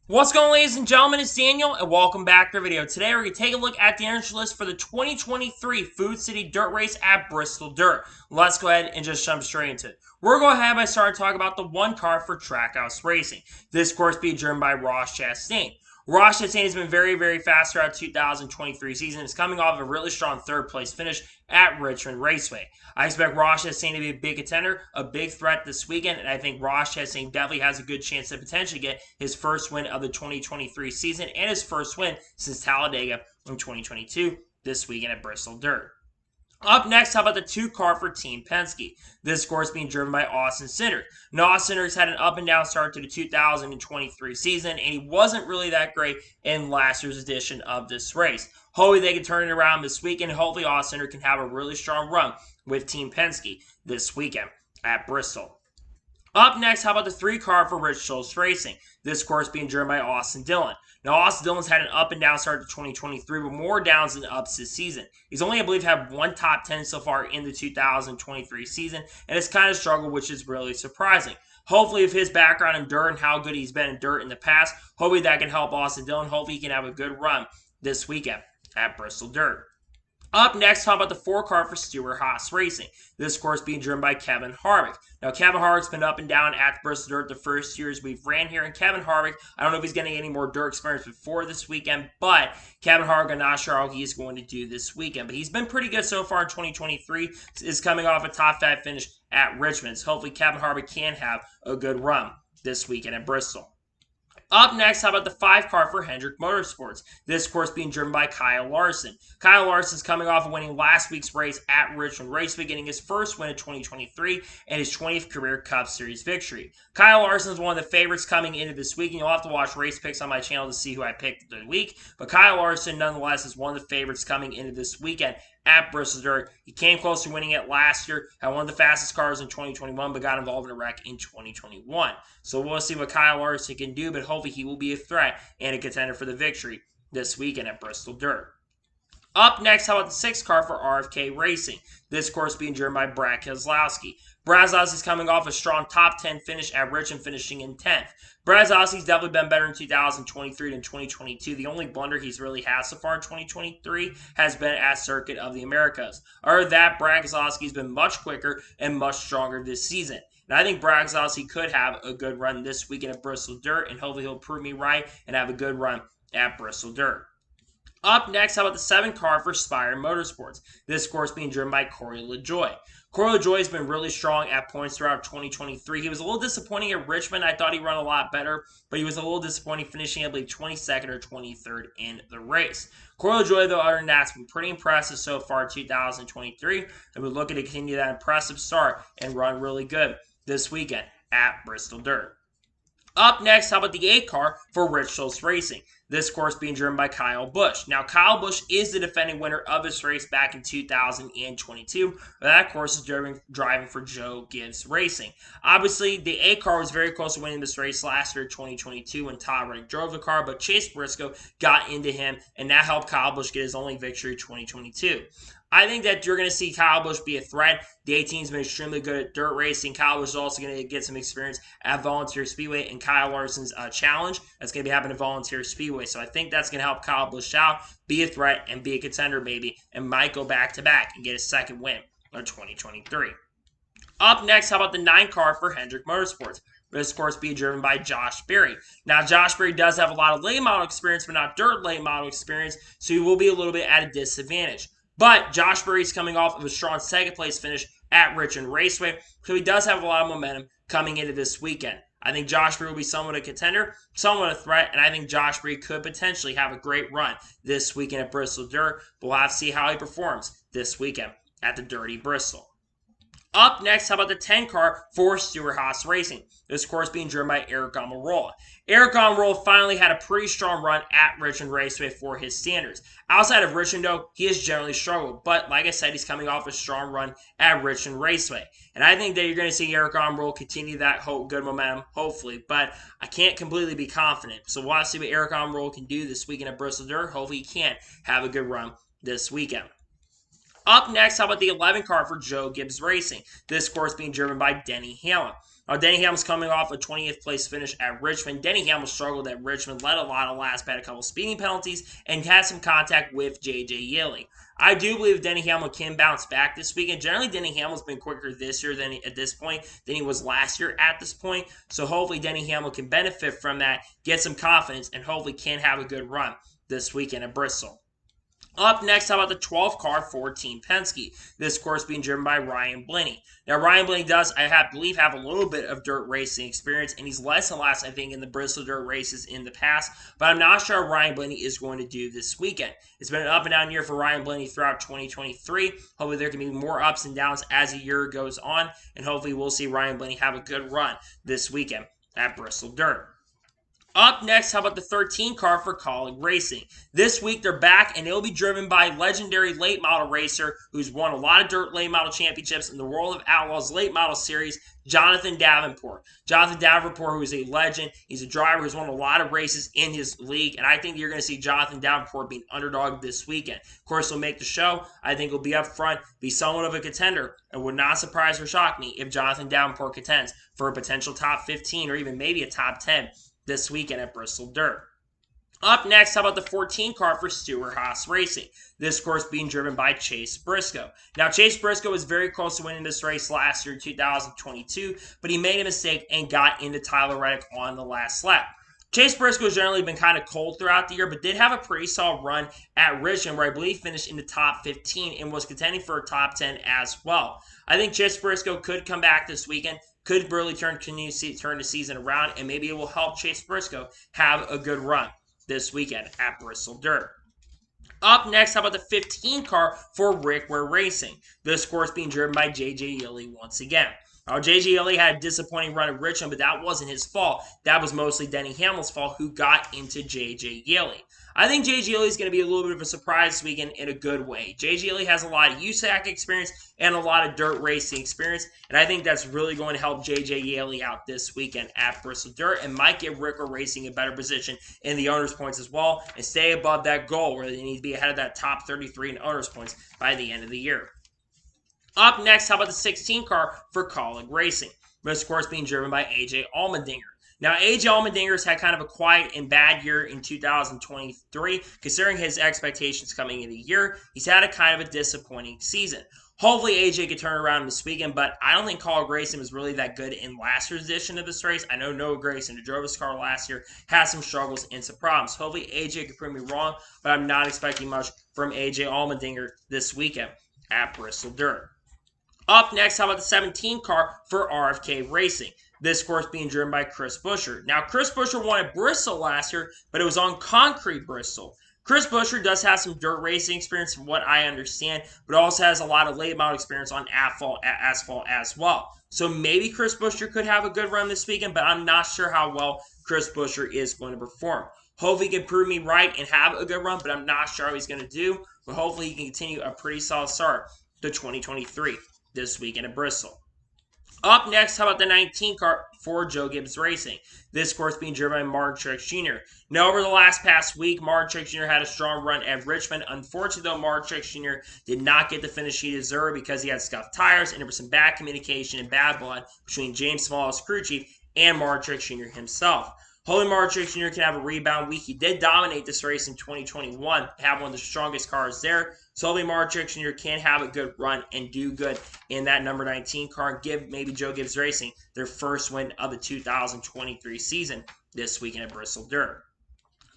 What's going on, ladies and gentlemen? It's Daniel, and welcome back to the video. Today, we're going to take a look at the entry list for the 2023 Food City Dirt Race at Bristol Dirt. Let's go ahead and just jump straight into it. We're going to go ahead by starting talking about the one car for Trackhouse Racing. This course being driven by Ross Chastain. Ross Chastain has been very fast throughout 2023 season. It's coming off a really strong third place finish at Richmond Raceway. I expect Ross Chastain to be a big contender, a big threat this weekend, and I think Ross Chastain definitely has a good chance to potentially get his first win of the 2023 season and his first win since Talladega in 2022 this weekend at Bristol Dirt. Up next, how about the two car for Team Penske? This course being driven by Austin Cindric. Now, Austin Cindric's had an up and down start to the 2023 season, and he wasn't really that great in last year's edition of this race. Hopefully, they can turn it around this weekend. Hopefully, Austin Cindric can have a really strong run with Team Penske this weekend at Bristol. Up next, how about the three car for Rich Schultz Racing? This course being driven by Austin Dillon. Now, Austin Dillon's had an up and down start to 2023 with more downs than ups this season. He's only, I believe, had one top 10 so far in the 2023 season, and it's kind of struggled, which is really surprising. Hopefully, with his background in dirt and how good he's been in dirt in the past, hopefully that can help Austin Dillon. Hopefully, he can have a good run this weekend at Bristol Dirt. Up next, how about the four car for Stewart-Haas Racing? This course being driven by Kevin Harvick. Now, Kevin Harvick's been up and down at Bristol Dirt the first years we've ran here, and Kevin Harvick, I don't know if he's going to get any more dirt experience before this weekend, but Kevin Harvick, I'm not sure how he's going to do this weekend, but he's been pretty good so far in 2023. Is coming off a top 5 finish at Richmond, so hopefully Kevin Harvick can have a good run this weekend at Bristol. Up next, how about the five car for Hendrick Motorsports? This course being driven by Kyle Larson. Kyle Larson's coming off of winning last week's race at Richmond Raceway, getting his first win of 2023 and his 20th career Cup Series victory. Kyle Larson is one of the favorites coming into this week, and you'll have to watch race picks on my channel to see who I picked the week. But Kyle Larson, nonetheless, is one of the favorites coming into this weekend at Bristol Dirt. He came close to winning it last year, had one of the fastest cars in 2021, but got involved in a wreck in 2021. So we'll see what Kyle Larson can do, but hopefully he will be a threat and a contender for the victory this weekend at Bristol Dirt. Up next, how about the sixth car for RFK Racing? This course being driven by Brad Keselowski. Brad Keselowski's coming off a strong top 10 finish at Richmond, finishing in 10th. Brad Keselowski's definitely been better in 2023 than 2022. The only blunder he's really had so far in 2023 has been at Circuit of the Americas. Other than that, Brad Keselowski's been much quicker and much stronger this season. And I think Brad Keselowski could have a good run this weekend at Bristol Dirt, and hopefully he'll prove me right and have a good run at Bristol Dirt. Up next, how about the 7 car for Spire Motorsports? This course being driven by Corey Lejoy. Corey Lejoy has been really strong at points throughout 2023. He was a little disappointing at Richmond. I thought he'd run a lot better, but he was a little disappointing, finishing, I believe, 22nd or 23rd in the race. Corey Lejoy, though, other than that, has been pretty impressive so far in 2023, and we're looking to continue that impressive start and run really good this weekend at Bristol Dirt. Up next, how about the 8 car for Rich Schultz Racing? This course being driven by Kyle Busch. Now, Kyle Busch is the defending winner of this race back in 2022. But that course is driving for Joe Gibbs Racing. Obviously, the 8 car was very close to winning this race last year, 2022, when Todd Reddick drove the car, but Chase Briscoe got into him, and that helped Kyle Busch get his only victory in 2022. I think that you're going to see Kyle Busch be a threat. The 18's been extremely good at dirt racing. Kyle Busch is also going to get some experience at Volunteer Speedway and Kyle Larson's challenge that's going to be happening at Volunteer Speedway. So I think that's going to help Kyle Busch out, be a threat, and be a contender maybe, and might go back-to-back and get his second win of 2023. Up next, how about the 9 car for Hendrick Motorsports? This course being driven by Josh Berry. Now, Josh Berry does have a lot of late model experience, but not dirt late model experience, so he will be a little bit at a disadvantage. But Josh Berry's coming off of a strong second place finish at Richmond Raceway, so he does have a lot of momentum coming into this weekend. I think Josh Berry will be somewhat a contender, somewhat a threat, and I think Josh Berry could potentially have a great run this weekend at Bristol Dirt. But we'll have to see how he performs this weekend at the Dirty Bristol. Up next, how about the 10 car for Stewart-Haas Racing? This course being driven by Aric Almirola. Aric Almirola finally had a pretty strong run at Richmond Raceway for his standards. Outside of Richmond, though, he has generally struggled. But like I said, he's coming off a strong run at Richmond Raceway. And I think that you're going to see Aric Almirola continue that good momentum, hopefully. But I can't completely be confident. So we'll have to see what Aric Almirola can do this weekend at Bristol Dirt. Hopefully he can have a good run this weekend. Up next, how about the 11 car for Joe Gibbs Racing? This course being driven by Denny Hamlin. Denny Hamlin's coming off a 20th place finish at Richmond. Denny Hamlin struggled at Richmond, led a lot of laps, had a couple speeding penalties, and had some contact with J.J. Yeley. I do believe Denny Hamlin can bounce back this weekend. Generally, Denny Hamlin's been quicker this year at this point than he was last year at this point. So hopefully Denny Hamlin can benefit from that, get some confidence, and hopefully can have a good run this weekend at Bristol. Up next, how about the 12th car for Team Penske? This course being driven by Ryan Blaney. Now, Ryan Blaney does, believe, have a little bit of dirt racing experience, and he's less and less, I think, in the Bristol dirt races in the past, but I'm not sure Ryan Blaney is going to do this weekend. It's been an up and down year for Ryan Blaney throughout 2023. Hopefully, there can be more ups and downs as the year goes on, and hopefully, we'll see Ryan Blaney have a good run this weekend at Bristol Dirt. Up next, how about the 13 car for Kaulig Racing? This week, they're back, and it'll be driven by legendary late model racer who's won a lot of dirt late model championships in the World of Outlaws late model series, Jonathan Davenport. Jonathan Davenport, who is a legend. He's a driver who's won a lot of races in his league, and I think you're going to see Jonathan Davenport being underdog this weekend. Of course, he'll make the show. I think he'll be up front, be somewhat of a contender, and would not surprise or shock me if Jonathan Davenport contends for a potential top 15 or even maybe a top 10 this weekend at Bristol Dirt. Up next, how about the 14 car for Stewart-Haas Racing? This course being driven by Chase Briscoe. Now, Chase Briscoe was very close to winning this race last year, 2022, but he made a mistake and got into Tyler Reddick on the last lap. Chase Briscoe has generally been kind of cold throughout the year, but did have a pretty solid run at Richmond, where I believe finished in the top 15 and was contending for a top 10 as well. I think Chase Briscoe could come back this weekend, could really turn the season around, and maybe it will help Chase Briscoe have a good run this weekend at Bristol Dirt. Up next, how about the 15 car for Rick Ware Racing? This course being driven by J.J. Yeley once again. Now, J.J. Yeley had a disappointing run at Richmond, but that wasn't his fault. That was mostly Denny Hamlin's fault, who got into J.J. Yeley. I think J.J. Yeley is going to be a little bit of a surprise this weekend in a good way. J.J. Yeley has a lot of USAC experience and a lot of dirt racing experience, and I think that's really going to help J.J. Yeley out this weekend at Bristol Dirt and might give Rick Ware Racing a better position in the owners' points as well and stay above that goal where they need to be ahead of that top 33 in owners' points by the end of the year. Up next, how about the 16 car for Kaulig Racing? This course being driven by A.J. Allmendinger. Now, A.J. Allmendinger's had kind of a quiet and bad year in 2023. Considering his expectations coming into the year, he's had a kind of a disappointing season. Hopefully, A.J. could turn around this weekend, but I don't think Kaulig Racing was really that good in last year's edition of this race. I know Noah Grayson, who drove his car last year, has some struggles and some problems. Hopefully, A.J. could prove me wrong, but I'm not expecting much from A.J. Allmendinger this weekend at Bristol Dirt. Up next, how about the 17 car for RFK Racing? This course being driven by Chris Buescher. Now, Chris Buescher won at Bristol last year, but it was on concrete Bristol. Chris Buescher does have some dirt racing experience from what I understand, but also has a lot of late model experience on asphalt as well. So maybe Chris Buescher could have a good run this weekend, but I'm not sure how well Chris Buescher is going to perform. Hopefully he can prove me right and have a good run, but I'm not sure how he's going to do. But hopefully he can continue a pretty solid start to 2023 this weekend at Bristol. Up next, how about the 19 car for Joe Gibbs Racing? This course being driven by Martin Truex Jr. Now, over the past week, Martin Truex Jr. had a strong run at Richmond. Unfortunately, though, Martin Truex Jr. did not get the finish he deserved because he had scuffed tires and there was some bad communication and bad blood between James Small's crew chief and Martin Truex Jr. himself. Hopefully, Martin Truex Jr. can have a rebound week. He did dominate this race in 2021, have one of the strongest cars there. So hopefully, Martin Truex Jr. can have a good run and do good in that number 19 car and give maybe Joe Gibbs Racing their first win of the 2023 season this weekend at Bristol Dirt.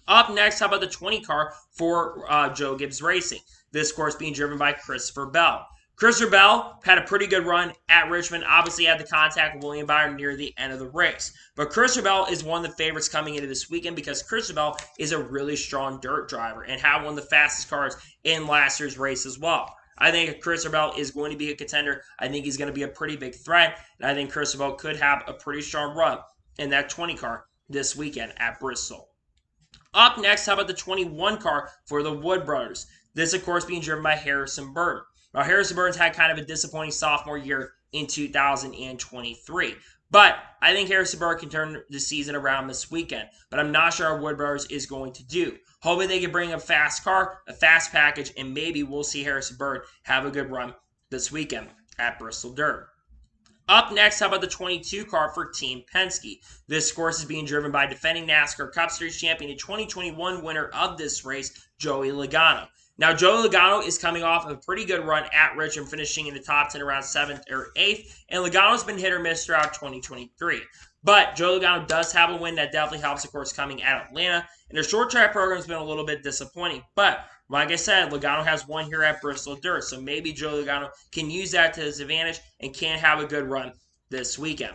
Up next, how about the 20 car for Joe Gibbs Racing? This course being driven by Christopher Bell. Christopher Bell had a pretty good run at Richmond. Obviously, had the contact with William Byron near the end of the race. But Christopher Bell is one of the favorites coming into this weekend because Christopher Bell is a really strong dirt driver and had one of the fastest cars in last year's race as well. I think Christopher Bell is going to be a contender. I think he's going to be a pretty big threat. And I think Christopher Bell could have a pretty strong run in that 20 car this weekend at Bristol. Up next, how about the 21 car for the Wood Brothers? This, of course, being driven by Harrison Burton. Now, Harrison Burton's had kind of a disappointing sophomore year in 2023. But I think Harrison Burton can turn the season around this weekend. But I'm not sure how Wood Brothers is going to do. Hopefully they can bring a fast car, a fast package, and maybe we'll see Harrison Burton have a good run this weekend at Bristol Dirt. Up next, how about the 22 car for Team Penske? This course is being driven by defending NASCAR Cup Series champion and 2021 winner of this race, Joey Logano. Now, Joey Logano is coming off of a pretty good run at Richmond, finishing in the top 10 around 7th or 8th, and Logano's been hit or miss throughout 2023. But Joey Logano does have a win that definitely helps, of course, coming at Atlanta, and their short track program has been a little bit disappointing. But like I said, Logano has won here at Bristol Dirt, so maybe Joey Logano can use that to his advantage and can have a good run this weekend.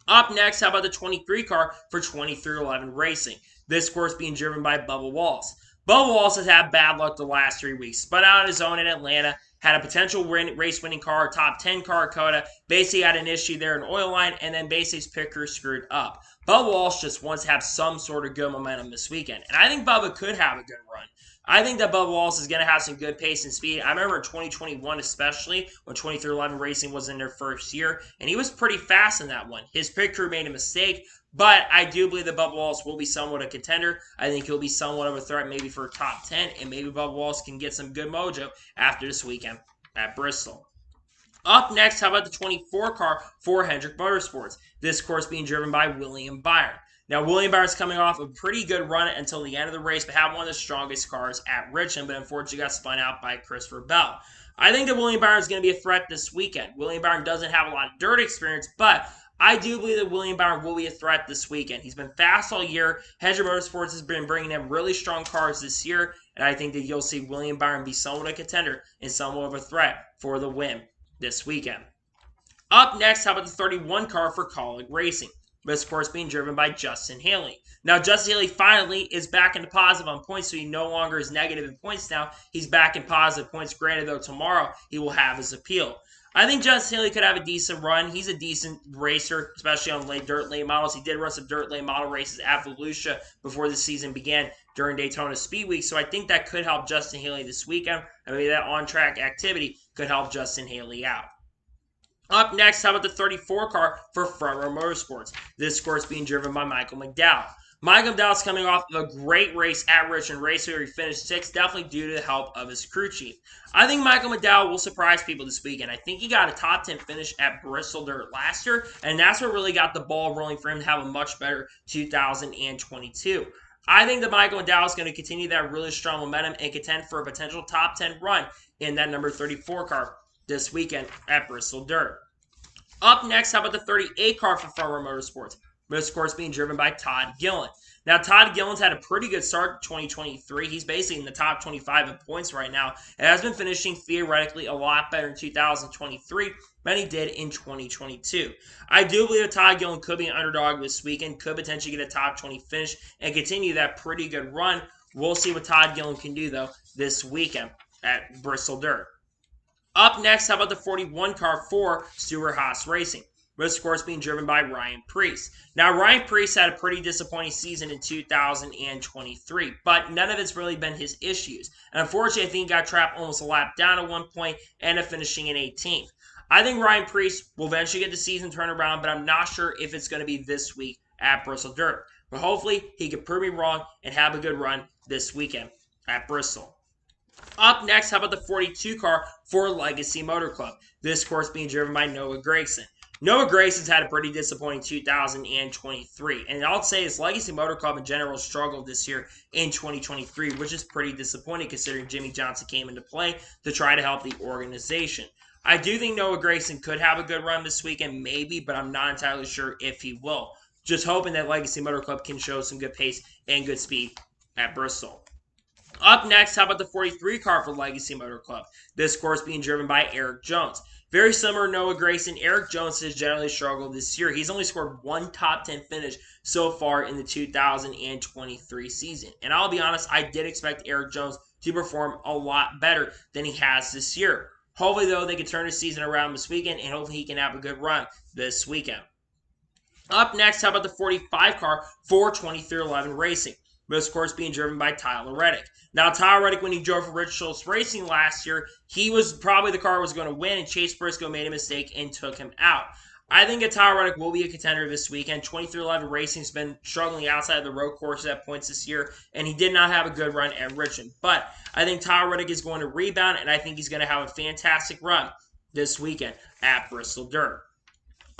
Up next, how about the 23 car for 2311 Racing? This course being driven by Bubba Wallace. Bubba Wallace has had bad luck the last 3 weeks. Spun out on his own in Atlanta, had a potential race-winning car, top 10 car at Coda, basically had an issue there in oil line, and then basically his pick crew screwed up. Bubba Wallace just wants to have some sort of good momentum this weekend, and I think Bubba could have a good run. I think that Bubba Wallace is going to have some good pace and speed. I remember in 2021 especially, when 2311 Racing was in their first year, and he was pretty fast in that one. His pit crew made a mistake, but I do believe that Bubba Wallace will be somewhat a contender. I think he'll be somewhat of a threat maybe for top 10, and maybe Bubba Wallace can get some good mojo after this weekend at Bristol. Up next, how about the 24 car for Hendrick Motorsports? This course being driven by William Byron. Now, William Byron's coming off a pretty good run until the end of the race, but had one of the strongest cars at Richmond, but unfortunately got spun out by Christopher Bell. I think that William Byron is going to be a threat this weekend. William Byron doesn't have a lot of dirt experience, but I do believe that William Byron will be a threat this weekend. He's been fast all year. Hendrick Motorsports has been bringing in really strong cars this year, and I think that you'll see William Byron be somewhat a contender and somewhat of a threat for the win this weekend. Up next, how about the 31 car for Kaulig Racing? This course being driven by Justin Haley. Now, Justin Haley finally is back into positive on points, so he no longer is negative in points now. He's back in positive points. Granted, though, tomorrow he will have his appeal. I think Justin Haley could have a decent run. He's a decent racer, especially on dirt late models. He did run some dirt late model races at Volusia before the season began during Daytona Speed Week, so I think that could help Justin Haley this weekend. I mean, that on-track activity could help Justin Haley out. Up next, how about the 34 car for Front Row Motorsports? This course being driven by Michael McDowell. Michael McDowell's coming off of a great race at Richmond Raceway where he finished 6th, definitely due to the help of his crew chief. I think Michael McDowell will surprise people this weekend. I think he got a top 10 finish at Bristol Dirt last year, and that's what really got the ball rolling for him to have a much better 2022. I think that Michael McDowell is going to continue that really strong momentum and contend for a potential top 10 run in that number 34 car this weekend at Bristol Dirt. Up next, how about the 38 car for Front Row Motorsports? This course being driven by Todd Gillen. Now, Todd Gillen's had a pretty good start to 2023. He's basically in the top 25 in points right now and has been finishing theoretically a lot better in 2023 than he did in 2022. I do believe that Todd Gillen could be an underdog this weekend, could potentially get a top 20 finish and continue that pretty good run. We'll see what Todd Gillen can do, though, this weekend at Bristol Dirt. Up next, how about the 41 car for Stewart-Haas Racing? This course being driven by Ryan Preece. Now, Ryan Preece had a pretty disappointing season in 2023, but none of it's really been his issues. And unfortunately, I think he got trapped almost a lap down at one point, ended up finishing in 18th. I think Ryan Preece will eventually get the season turned around, but I'm not sure if it's going to be this week at Bristol Dirt. But hopefully, he can prove me wrong and have a good run this weekend at Bristol. Up next, how about the 42 car for Legacy Motor Club? This course being driven by Noah Grayson. Noah Grayson's had a pretty disappointing 2023, and I'll say his Legacy Motor Club in general struggled this year in 2023, which is pretty disappointing considering Jimmy Johnson came into play to try to help the organization. I do think Noah Grayson could have a good run this weekend, maybe, but I'm not entirely sure if he will. Just hoping that Legacy Motor Club can show some good pace and good speed at Bristol. Up next, how about the 43 car for Legacy Motor Club? This course being driven by Eric Jones. Very similar to Noah Grayson, Eric Jones has generally struggled this year. He's only scored one top 10 finish so far in the 2023 season. And I'll be honest, I did expect Eric Jones to perform a lot better than he has this year. Hopefully, though, they can turn the season around this weekend, and hopefully he can have a good run this weekend. Up next, how about the 45 car for 2311 Racing? This course being driven by Tyler Reddick. Now, Tyler Reddick, when he drove for Rich Schultz Racing last year, he was probably the car was going to win, and Chase Briscoe made a mistake and took him out. I think that Tyler Reddick will be a contender this weekend. 2311 Racing's been struggling outside of the road courses at points this year, and he did not have a good run at Richmond. But I think Tyler Reddick is going to rebound, and I think he's going to have a fantastic run this weekend at Bristol Dirt.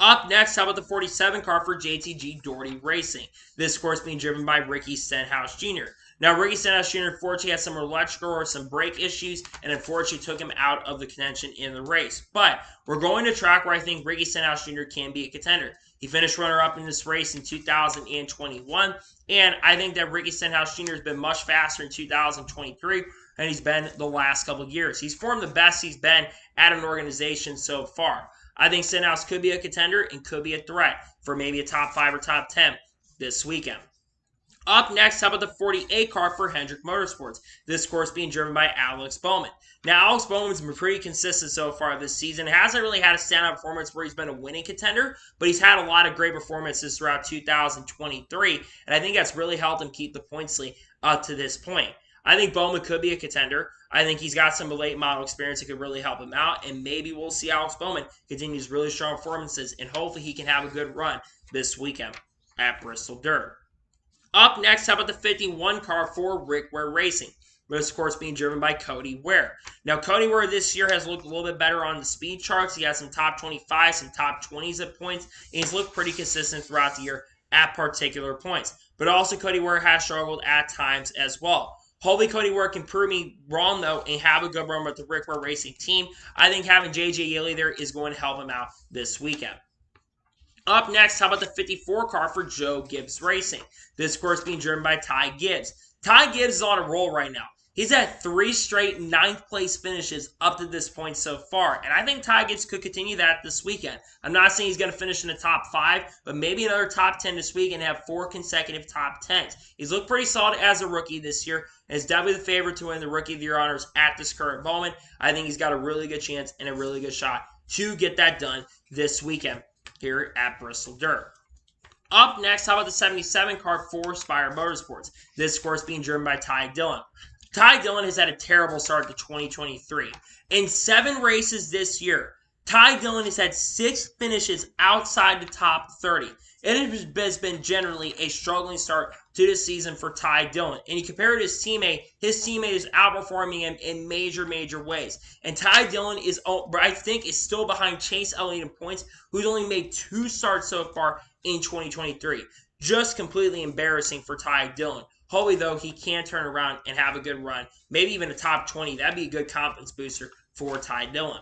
Up next, how about the 47 car for JTG Doherty Racing? This course being driven by Ricky Stenhouse Jr. Now, Ricky Stenhouse Jr. unfortunately had some electrical or some brake issues, and unfortunately took him out of the contention in the race. But we're going to track where I think Ricky Stenhouse Jr. can be a contender. He finished runner-up in this race in 2021, and I think that Ricky Stenhouse Jr. has been much faster in 2023 than he's been the last couple of years. He's formed the best he's been at an organization so far. I think Stenhouse could be a contender and could be a threat for maybe a top 5 or top 10 this weekend. Up next, how about the 48 car for Hendrick Motorsports? This course being driven by Alex Bowman. Now, Alex Bowman's been pretty consistent so far this season. Hasn't really had a standout performance where he's been a winning contender, but he's had a lot of great performances throughout 2023, and I think that's really helped him keep the points lead up to this point. I think Bowman could be a contender. I think he's got some late model experience that could really help him out, and maybe we'll see Alex Bowman continue his really strong performances, and hopefully he can have a good run this weekend at Bristol Dirt. Up next, how about the 51 car for Rick Ware Racing? This, of course, being driven by Cody Ware. Now, Cody Ware this year has looked a little bit better on the speed charts. He has some top 25, some top 20s at points, and he's looked pretty consistent throughout the year at particular points. But also, Cody Ware has struggled at times as well. Hopefully, Cody Ware can prove me wrong, though, and have a good run with the Rick Ware Racing team. I think having JJ Yeley there is going to help him out this weekend. Up next, how about the 54 car for Joe Gibbs Racing? This course being driven by Ty Gibbs. Ty Gibbs is on a roll right now. He's had 3 straight 9th place finishes up to this point so far, and I think Ty Gibbs could continue that this weekend. I'm not saying he's going to finish in the top 5, but maybe another top 10 this week and have 4 consecutive top 10s. He's looked pretty solid as a rookie this year, and is definitely the favorite to win the Rookie of the Year honors at this current moment. I think he's got a really good chance and a really good shot to get that done this weekend here at Bristol Dirt. Up next, how about the 77 car for Spire Motorsports? This course being driven by Ty Dillon. Ty Dillon has had a terrible start to 2023. In 7 races this year, Ty Dillon has had 6 finishes outside the top 30. It has been generally a struggling start to this season for Ty Dillon. And you compare it to his teammate is outperforming him in major, major ways. And Ty Dillon is, I think, is still behind Chase Elliott in points, who's only made 2 starts so far in 2023. Just completely embarrassing for Ty Dillon. Hopefully, though, he can turn around and have a good run. Maybe even a top 20. That'd be a good confidence booster for Ty Dillon.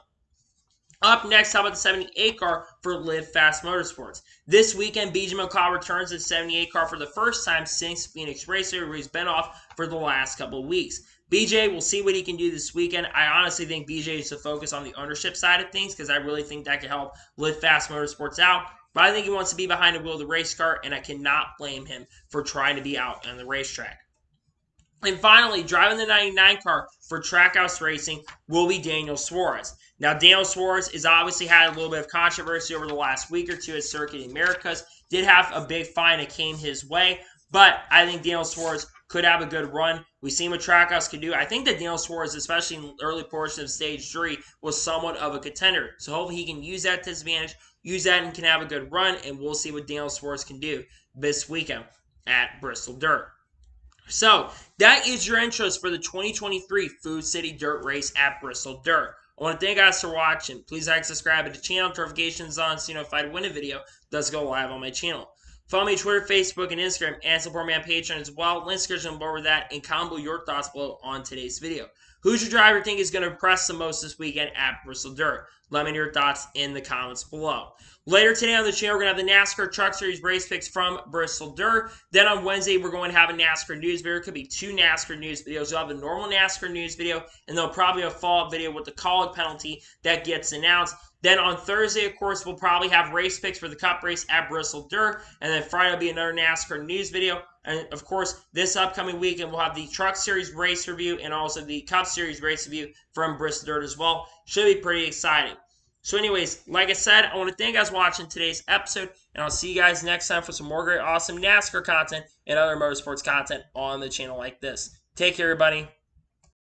Up next, how about the 78 car for Live Fast Motorsports? This weekend, Bijimaka returns to the 78 car for the first time since Phoenix Racer, where he's been off for the last couple of weeks. BJ, we'll see what he can do this weekend. I honestly think BJ is to focus on the ownership side of things because I really think that can help Live Fast Motorsports out. But I think he wants to be behind the wheel of the race car, and I cannot blame him for trying to be out on the racetrack. And finally, driving the 99 car for Trackhouse Racing will be Daniel Suarez. Now, Daniel Suarez has obviously had a little bit of controversy over the last week or two at Circuit Americas. Did have a big fine that came his way, but I think Daniel Suarez could have a good run. We've seen what Trackhouse can do. I think that Daniel Suarez, especially in the early portion of Stage 3, was somewhat of a contender. So hopefully he can use that to his advantage, use that and can have a good run, and we'll see what Daniel Suarez can do this weekend at Bristol Dirt. So, that is your intros for the 2023 Food City Dirt Race at Bristol Dirt. I want to thank you guys for watching. Please like, subscribe to the channel, notifications on so you know if I win a video does go live on my channel. Follow me on Twitter, Facebook, and Instagram, and support me on Patreon as well. Link description below that, and comment below your thoughts below on today's video. Who's your driver you think is going to impress the most this weekend at Bristol Dirt? Let me know your thoughts in the comments below. Later today on the channel, we're going to have the NASCAR Truck Series race picks from Bristol Dirt. Then on Wednesday, we're going to have a NASCAR news video. It could be 2 NASCAR news videos. You'll have a normal NASCAR news video, and they'll probably have a follow-up video with the calling penalty that gets announced. Then on Thursday, of course, we'll probably have race picks for the Cup race at Bristol Dirt. And then Friday will be another NASCAR news video. And, of course, this upcoming weekend, we'll have the Truck Series race review and also the Cup Series race review from Bristol Dirt as well. Should be pretty exciting. So anyways, like I said, I want to thank you guys for watching today's episode. And I'll see you guys next time for some more great, awesome NASCAR content and other motorsports content on the channel like this. Take care, everybody.